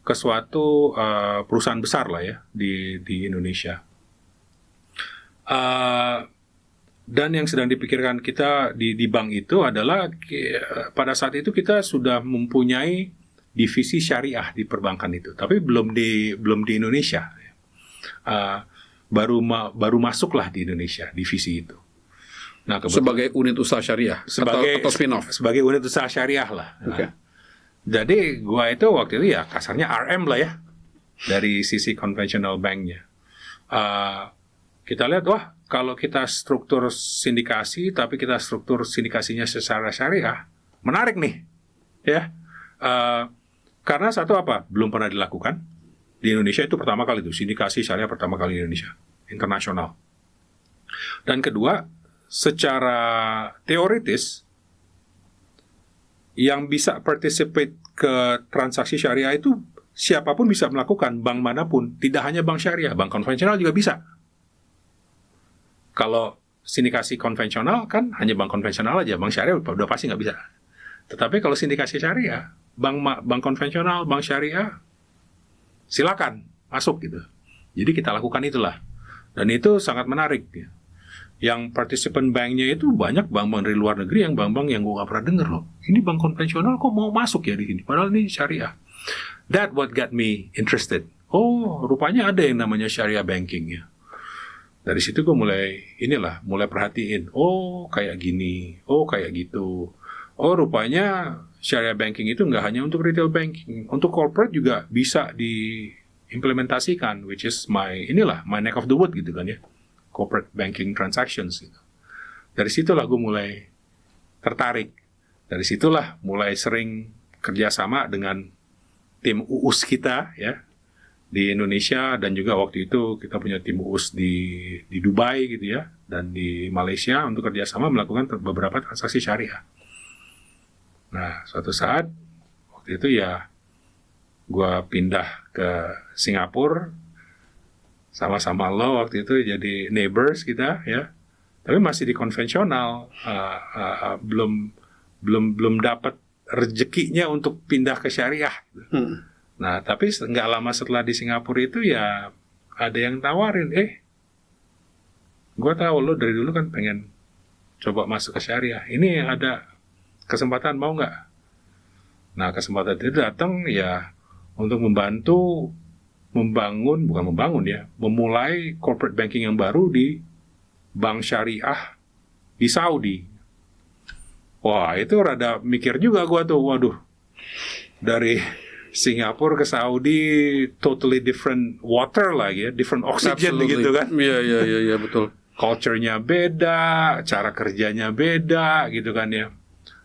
ke suatu perusahaan besar lah ya di Indonesia. Dan yang sedang dipikirkan kita di bank itu adalah pada saat itu kita sudah mempunyai divisi syariah di perbankan itu, tapi belum di Indonesia. Baru masuklah di Indonesia divisi itu. Nah, sebagai unit usaha syariah atau spin-off. Sebagai unit usaha syariah lah. Okay. Jadi gua itu waktu itu ya kasarnya RM lah ya dari sisi konvensional banknya. Kita lihat wah kalau kita struktur sindikasi tapi kita struktur sindikasinya secara syariah menarik nih ya. Karena satu apa belum pernah dilakukan di Indonesia, itu pertama kali itu sindikasi syariah pertama kali di Indonesia internasional. Dan kedua secara teoritis yang bisa participate ke transaksi syariah itu siapapun bisa melakukan, bank manapun, tidak hanya bank syariah, bank konvensional juga bisa. Kalau sindikasi konvensional kan hanya bank konvensional aja, bank syariah udah pasti nggak bisa. Tetapi kalau sindikasi syariah, bank konvensional, bank syariah, silakan masuk gitu. Jadi kita lakukan itulah, dan itu sangat menarik. Ya. Yang participan banknya itu banyak bank-bank dari luar negeri, yang bank-bank yang gue gak pernah dengar loh. Ini bank konvensional kok mau masuk ya di sini, padahal ini syariah. That what got me interested. Oh, rupanya ada yang namanya syariah banking ya. Dari situ gue mulai perhatiin. Oh, kayak gini. Oh, kayak gitu. Oh, rupanya syariah banking itu nggak hanya untuk retail banking, untuk corporate juga bisa diimplementasikan, which is my neck of the wood gitu kan ya. Corporate banking transactions gitu. Dari situlah gue mulai tertarik. Dari situlah mulai sering kerjasama dengan tim UUS kita ya di Indonesia, dan juga waktu itu kita punya tim UUS di Dubai gitu ya, dan di Malaysia untuk kerjasama melakukan beberapa transaksi syariah. Nah, suatu saat waktu itu ya gue pindah ke Singapura. Sama-sama lo waktu itu jadi neighbors kita ya, tapi masih di konvensional, belum dapat rezekinya untuk pindah ke syariah. Nah, tapi nggak lama setelah di Singapura itu ya ada yang tawarin, gue tahu lo dari dulu kan pengen coba masuk ke syariah, ini ada kesempatan mau nggak? Nah, kesempatan itu datang ya untuk memulai corporate banking yang baru di bank syariah di Saudi. Wah, itu rada mikir juga gua tuh, waduh, dari Singapura ke Saudi totally different water lagi ya, different oxygen gitu kan. Iya, betul. Culture-nya beda, cara kerjanya beda gitu kan ya.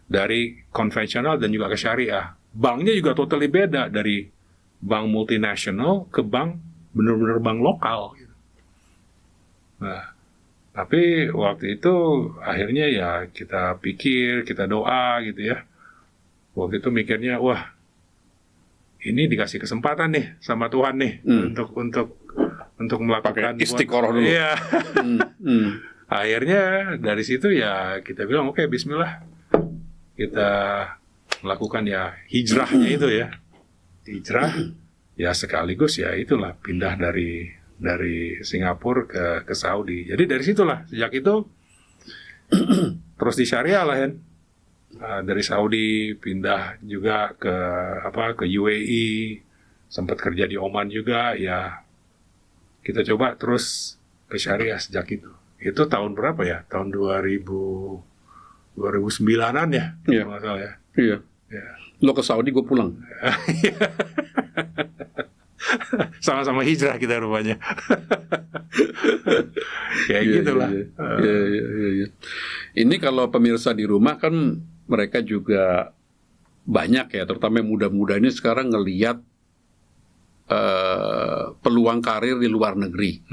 Dari konvensional dan juga ke syariah. Banknya juga totally beda, dari bank multinasional ke bank benar-benar bank lokal gitu. Nah, tapi waktu itu akhirnya ya kita pikir, kita doa gitu ya. Waktu itu mikirnya, wah, ini dikasih kesempatan nih sama Tuhan nih untuk melakukan istiqoroh dulu. Iya. Akhirnya dari situ ya kita bilang oke, bismillah. Kita melakukan ya hijrahnya itu ya. Hijrah ya sekaligus ya itulah pindah dari Singapura ke Saudi. Jadi dari situlah, sejak itu terus di syariah lah kan. Dari Saudi pindah juga ke UAE, sempat kerja di Oman juga ya. Kita coba terus ke syariah sejak itu. Itu tahun berapa ya? Tahun 2009-an ya? Iya. Nggak salah ya. Iya. Ya. Lo ke Saudi, gue pulang. Sama-sama hijrah kita rupanya. Kayak gitulah. Iya. Ini kalau pemirsa di rumah kan mereka juga banyak ya, terutama yang muda-muda ini sekarang ngelihat peluang karir di luar negeri.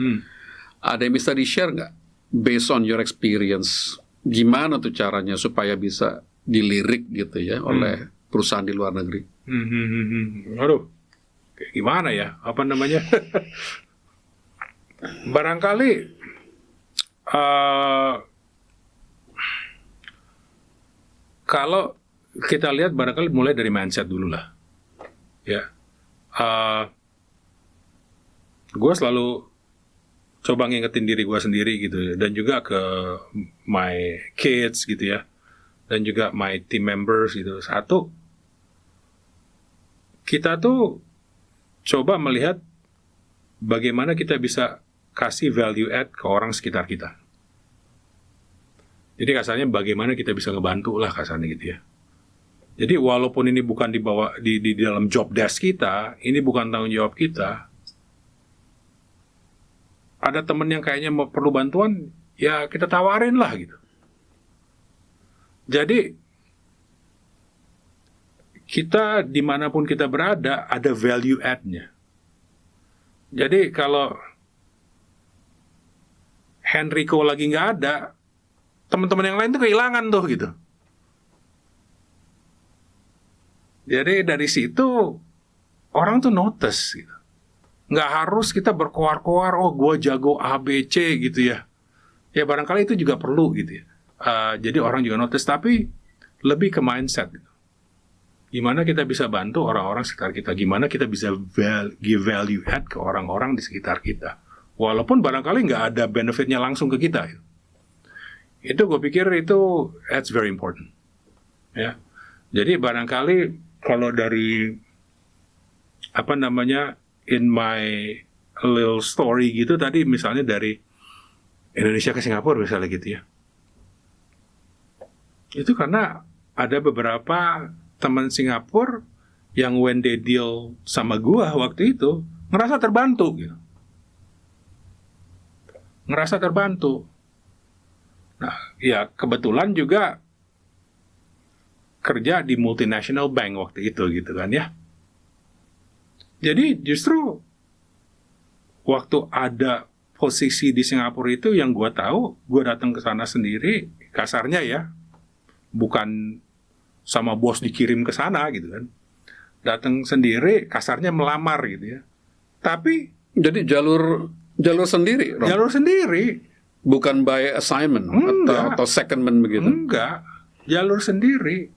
Ada yang bisa di-share nggak? Based on your experience, gimana tuh caranya supaya bisa dilirik gitu ya oleh perusahaan di luar negeri? Aduh, kayak gimana ya? Apa namanya? Barangkali kalau kita lihat barangkali mulai dari mindset dulu lah. Ya, gue selalu coba ngingetin diri gue sendiri gitu, dan juga ke my kids gitu ya, dan juga my team members gitu. Satu, kita tuh coba melihat bagaimana kita bisa kasih value add ke orang sekitar kita. Jadi kasarnya bagaimana kita bisa ngebantu lah kasarnya gitu ya. Jadi walaupun ini bukan di dalam job desk kita, ini bukan tanggung jawab kita. Ada temen yang kayaknya perlu bantuan, ya kita tawarin lah gitu. Jadi kita dimanapun kita berada ada value add-nya. Jadi kalau Henrico lagi nggak ada, teman-teman yang lain tuh kehilangan tuh gitu. Jadi dari situ orang tuh notice gitu. Nggak harus kita berkoar-koar, oh gue jago A, B, C gitu ya. Ya barangkali itu juga perlu gitu ya. Jadi orang juga notice, tapi lebih ke mindset gitu. Gimana kita bisa bantu orang-orang sekitar kita. Gimana kita bisa give value add ke orang-orang di sekitar kita. Walaupun barangkali nggak ada benefitnya langsung ke kita. Gitu. Itu gue pikir itu that's very important. Ya. Jadi barangkali kalau dari in my little story gitu tadi, misalnya dari Indonesia ke Singapura misalnya gitu ya, itu karena ada beberapa teman Singapura yang when they deal sama gua waktu itu ngerasa terbantu gitu, Nah ya kebetulan juga kerja di multinational bank waktu itu gitu kan ya. Jadi justru waktu ada posisi di Singapura itu yang gue tahu, gue datang ke sana sendiri, kasarnya ya, bukan sama bos dikirim ke sana gitu kan. Datang sendiri, kasarnya melamar gitu ya. Tapi jadi jalur sendiri, Rom? Jalur sendiri. Bukan by assignment atau secondment begitu? Enggak, jalur sendiri.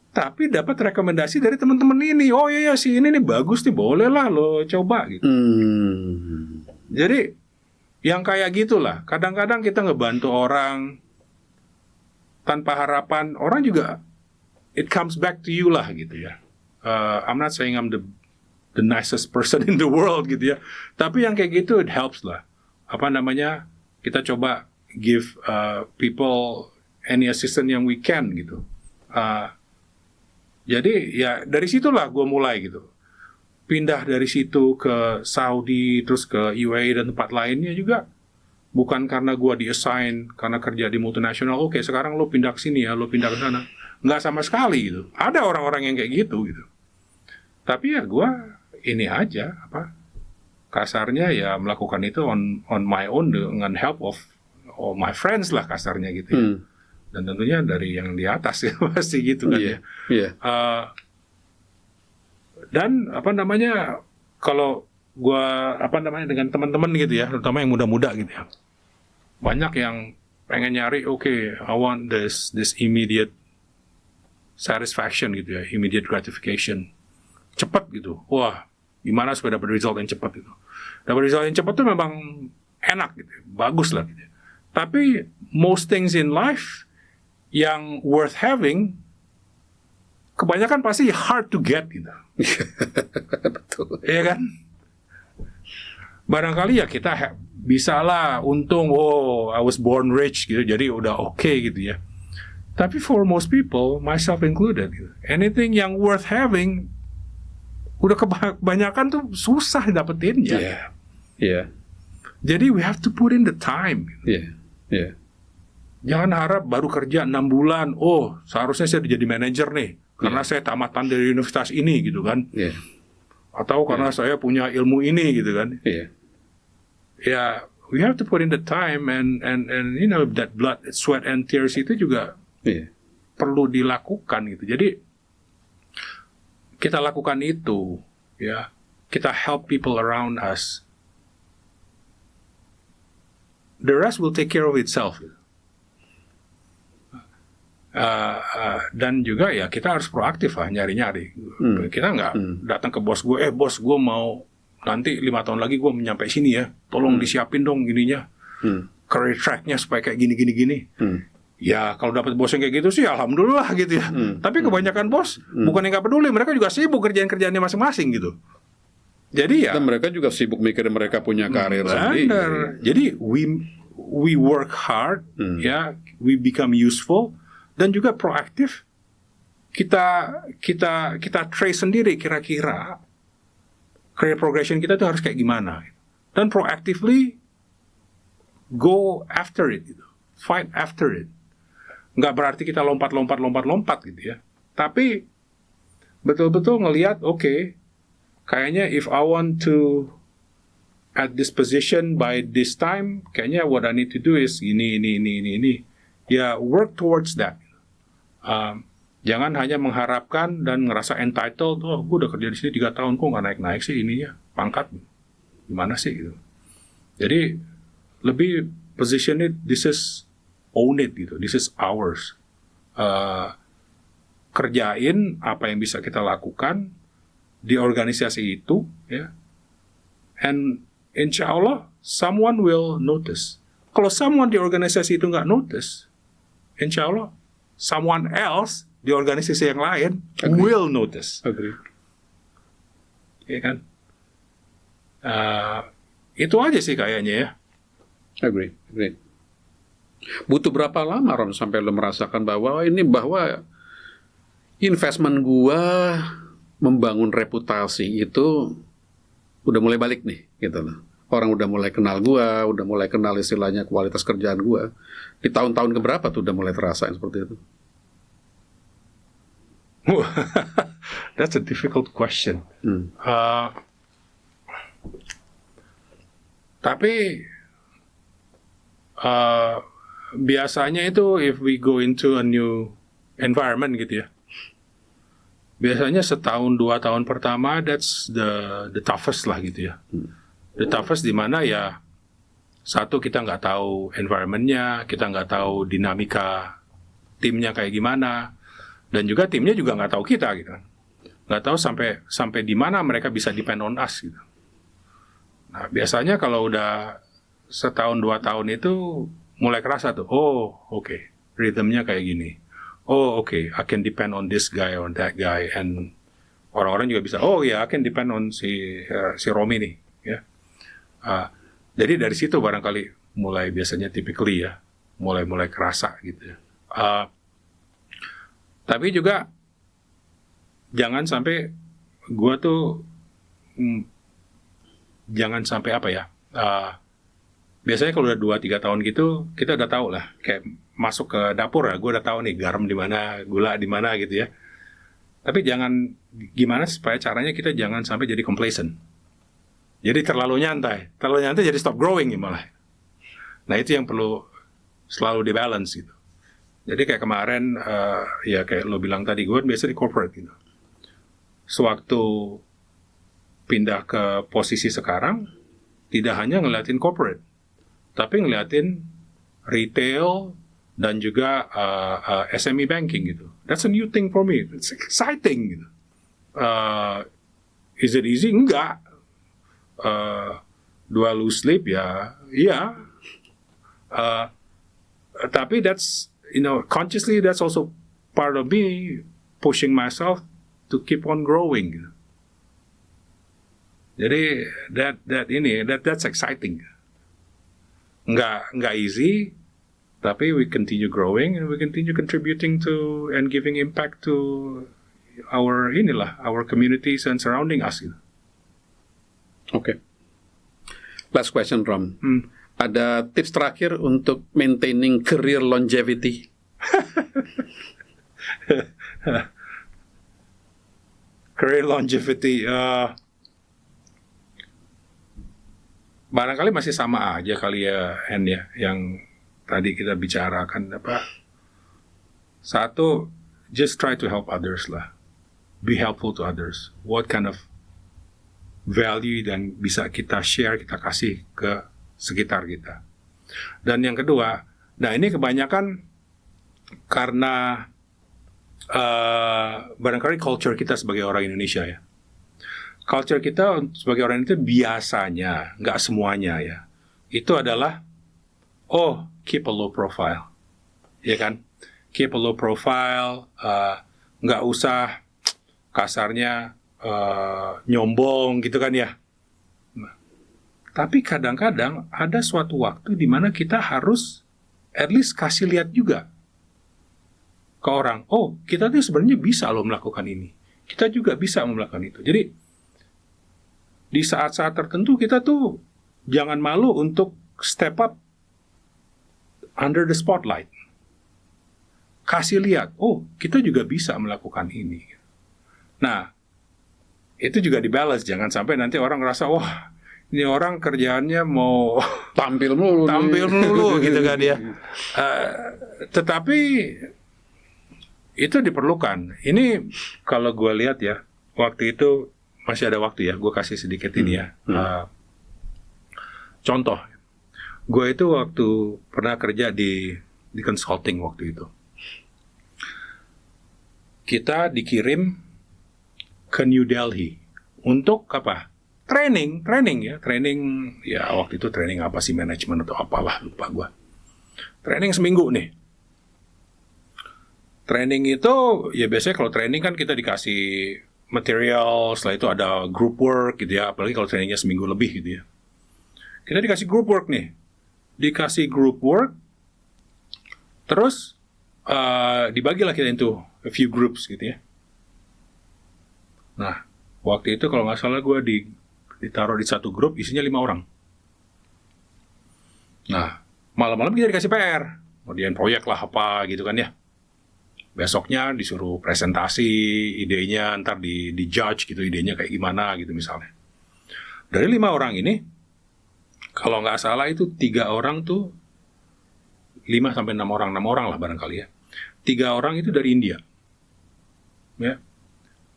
Tapi dapat rekomendasi dari teman-teman ini. Oh iya si ini nih bagus nih, boleh lah lo coba gitu. Jadi yang kayak gitulah. Kadang-kadang kita ngebantu orang tanpa harapan, orang juga it comes back to you lah gitu ya. I'm not saying I'm the nicest person in the world gitu ya. Tapi yang kayak gitu it helps lah. Kita coba give people any assistance yang we can gitu. Jadi ya dari situlah gue mulai gitu. Pindah dari situ ke Saudi, terus ke UAE dan tempat lainnya juga. Bukan karena gue di-assign, karena kerja di multinasional, oke sekarang lo pindah ke sini ya, lo pindah ke sana. Nggak sama sekali gitu. Ada orang-orang yang kayak gitu. Tapi ya gue ini aja, kasarnya ya melakukan itu on my own dengan help of all my friends lah kasarnya gitu ya. Dan tentunya dari yang di atas ya pasti gitu kan ya. Dan kalau gue dengan teman-teman gitu ya, terutama yang muda-muda gitu ya, banyak yang pengen nyari I want this immediate satisfaction gitu ya, immediate gratification, cepat gitu. Wah, gimana supaya dapat result yang cepat gitu. Dapat result yang cepat tuh memang enak gitu, bagus lah gitu. Tapi most things in life yang worth having kebanyakan pasti hard to get gitu. Betul. Iya kan? Barangkali ya kita bisa lah untung, I was born rich gitu, jadi udah oke gitu ya. Tapi for most people, myself included, gitu, anything yang worth having udah kebanyakan tuh susah dapetinnya. Jadi we have to put in the time. Gitu. Jangan harap baru kerja 6 bulan, seharusnya saya jadi manajer nih, karena saya tamatan dari universitas ini gitu kan. Atau karena saya punya ilmu ini gitu kan. Ya, we have to put in the time and you know that blood, sweat and tears itu juga perlu dilakukan gitu. Jadi kita lakukan itu ya, kita help people around us. The rest will take care of itself. Dan juga ya kita harus proaktif lah nyari-nyari. Kita nggak datang ke bos gue, bos gue mau nanti 5 tahun lagi gue nyampe sini ya, tolong disiapin dong gininya, career track-nya supaya kayak gini. Ya kalau dapat bos yang kayak gitu sih alhamdulillah gitu ya. Tapi kebanyakan bos bukan yang nggak peduli, mereka juga sibuk kerjaan-kerjaannya masing-masing gitu. Jadi ya. Dan mereka juga sibuk mikirin mereka punya karir sendiri. Jadi we work hard, ya, we become useful, dan juga proaktif. Kita trace sendiri kira-kira career progression kita tuh harus kayak gimana, dan proactively go after it, gitu. Fight after it. Nggak berarti kita lompat gitu ya. Tapi betul-betul ngelihat, oke, kayaknya if I want to at this position by this time, kayaknya what I need to do is ini. Ya, work towards that. Jangan hanya mengharapkan dan ngerasa entitled, gue udah kerja di sini 3 tahun, kok nggak naik-naik sih ininya, pangkat. Gimana sih gitu. Jadi, lebih position it, this is, own it gitu, this is ours. Kerjain apa yang bisa kita lakukan di organisasi itu, ya. And insya Allah, someone will notice. Kalau someone di organisasi itu nggak notice, insya Allah, someone else di organisasi yang lain will notice. Ya kan? Itu aja sih kayaknya ya. Agree. Butuh berapa lama Ron sampai lo merasakan bahwa investment gua membangun reputasi itu udah mulai balik nih, gitu loh. Orang udah mulai kenal gua, udah mulai kenal istilahnya kualitas kerjaan gua. Di tahun-tahun keberapa tuh udah mulai terasa yang seperti itu? That's a difficult question. Tapi biasanya itu if we go into a new environment gitu ya, biasanya 1-2 tahun pertama that's the toughest lah gitu ya. The toughest di mana ya, satu, kita nggak tahu environment-nya, kita nggak tahu dinamika timnya kayak gimana, dan juga timnya juga nggak tahu kita gitu, nggak tahu sampai di mana mereka bisa depend on us gitu. Nah biasanya kalau udah 1-2 tahun itu mulai kerasa tuh, oke, rhythmnya kayak gini, oke, I can depend on this guy or that guy, and orang-orang juga bisa, I can depend on si Romi nih, ya. Jadi dari situ barangkali mulai biasanya typically ya, mulai kerasa gitu ya. Tapi juga jangan sampai gua tuh jangan sampai apa ya, biasanya kalau udah 2-3 tahun gitu kita udah tahu lah, kayak masuk ke dapur ya, gue udah tahu nih garam di mana, gula di mana gitu ya. Tapi jangan, gimana supaya caranya kita jangan sampai jadi complacent, jadi terlalu nyantai jadi stop growing ya malah. Nah itu yang perlu selalu di balance gitu. Jadi kayak kemarin ya kayak lo bilang tadi, gue biasa di corporate gitu. Sewaktu pindah ke posisi sekarang, tidak hanya ngeliatin corporate, tapi ngeliatin retail dan juga SME banking gitu. That's a new thing for me. It's exciting gitu. Is it easy? Enggak. Do I lose sleep? Ya, iya. Tapi that's, consciously that's also part of me pushing myself to keep on growing gitu. Jadi that's exciting. Nggak easy, tapi we continue growing and we continue contributing to and giving impact to our communities and surrounding us. Okay. Last question, Rom. Ada tips terakhir untuk maintaining career longevity? Career longevity, barangkali masih sama aja kali ya, Hen ya, yang tadi kita bicarakan apa. Satu, just try to help others lah. Be helpful to others. What kind of value dan bisa kita share, kita kasih ke sekitar kita. Dan yang kedua, nah ini kebanyakan karena barangkali culture kita sebagai orang Indonesia ya. Culture kita sebagai orang Indonesia biasanya, nggak semuanya ya, itu adalah keep a low profile, ya kan? Keep a low profile, nggak usah kasarnya nyombong gitu kan ya. Tapi kadang-kadang ada suatu waktu di mana kita harus at least kasih lihat juga ke orang, kita tuh sebenarnya bisa loh melakukan ini. Kita juga bisa melakukan itu. Jadi di saat-saat tertentu kita tuh jangan malu untuk step up under the spotlight. Kasih lihat, kita juga bisa melakukan ini. Nah, itu juga dibalas. Jangan sampai nanti orang ngerasa, wah, ini orang kerjaannya mau Tampil melulu gitu kan ya. Tetapi itu diperlukan. Ini kalau gue lihat ya, waktu itu masih ada waktu ya, gue kasih sedikit ini ya. Contoh, gue itu waktu pernah kerja di consulting waktu itu. Kita dikirim ke New Delhi untuk apa? Training ya, waktu itu training apa sih, manajemen atau apalah, lupa gue. Training seminggu nih. Training itu ya biasanya kalau training kan kita dikasih material, setelah itu ada group work gitu ya, apalagi kalau trainingnya seminggu lebih gitu ya. Kita dikasih group work nih, terus dibagilah kita into a few groups gitu ya. Nah, waktu itu kalau nggak salah gue ditaruh di satu grup isinya 5 orang. Nah, malam-malam kita dikasih PR, kemudian proyek lah apa gitu kan ya. Besoknya disuruh presentasi idenya, ntar di judge gitu, idenya kayak gimana gitu misalnya. Dari 5 orang ini, kalau nggak salah itu 3 orang tuh, 5 sampai 6 orang lah barangkali ya. 3 orang itu dari India. Ya.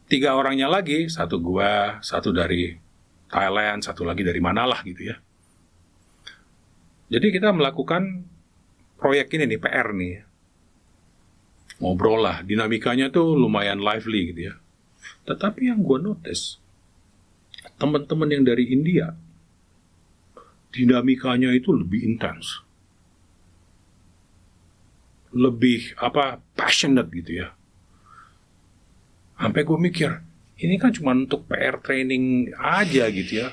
3 orangnya lagi, satu gua, satu dari Thailand, satu lagi dari manalah gitu ya. Jadi kita melakukan proyek ini nih, PR nih. Ngobrol lah, dinamikanya tuh lumayan lively gitu ya. Tetapi yang gue notice, teman-teman yang dari India, dinamikanya itu lebih intens. Lebih passionate gitu ya. Sampai gue mikir, ini kan cuma untuk PR training aja gitu ya.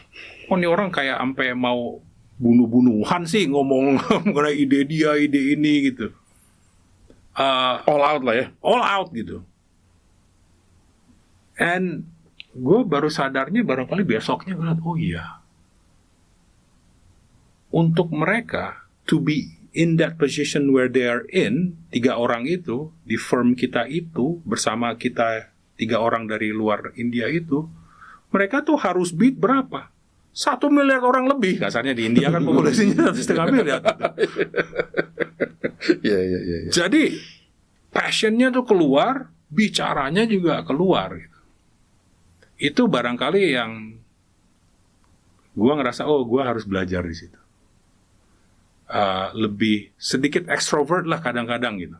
Ini orang kayak sampai mau bunuh-bunuhan sih ngomong mengenai ide dia, ide ini gitu. All out lah ya. All out gitu. And gue baru sadarnya barangkali besoknya gue lihat, iya. Untuk mereka to be in that position where they are in, 3 orang itu di firm kita itu bersama kita 3 orang dari luar India itu, mereka tuh harus beat berapa? 1 miliar orang lebih, kasarnya di India kan populasinya 1,5 miliar. Iya. Jadi passionnya tuh keluar, bicaranya juga keluar. Gitu. Itu barangkali yang gue ngerasa, gue harus belajar di situ. Lebih sedikit extrovert lah kadang-kadang gitu.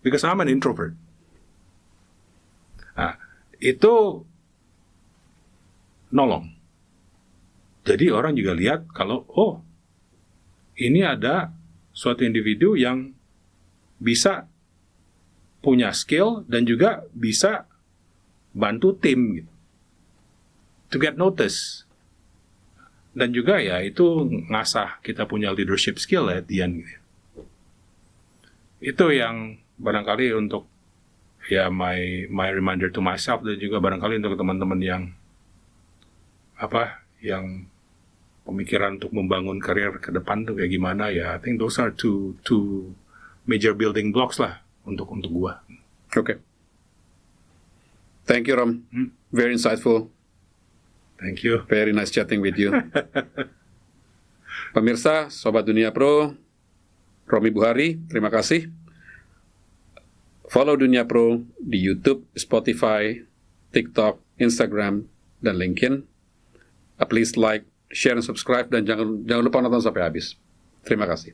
Because I'm an introvert. Nah, itu nolong. Jadi orang juga lihat kalau, ini ada suatu individu yang bisa punya skill dan juga bisa bantu tim gitu. To get notice. Dan juga ya itu ngasah kita punya leadership skill at the end gitu. Itu yang barangkali untuk ya my reminder to myself, dan juga barangkali untuk teman-teman yang yang pemikiran untuk membangun karir ke depan tuh kayak gimana ya. I think those are two major building blocks lah untuk gua. Okay. Thank you, Rom. Very insightful. Thank you. Very nice chatting with you. Pemirsa, Sobat Dunia Pro, Romi Buhari, terima kasih. Follow Dunia Pro di YouTube, Spotify, TikTok, Instagram, dan LinkedIn. Please like, share, and subscribe, dan jangan lupa nonton sampai habis. Terima kasih.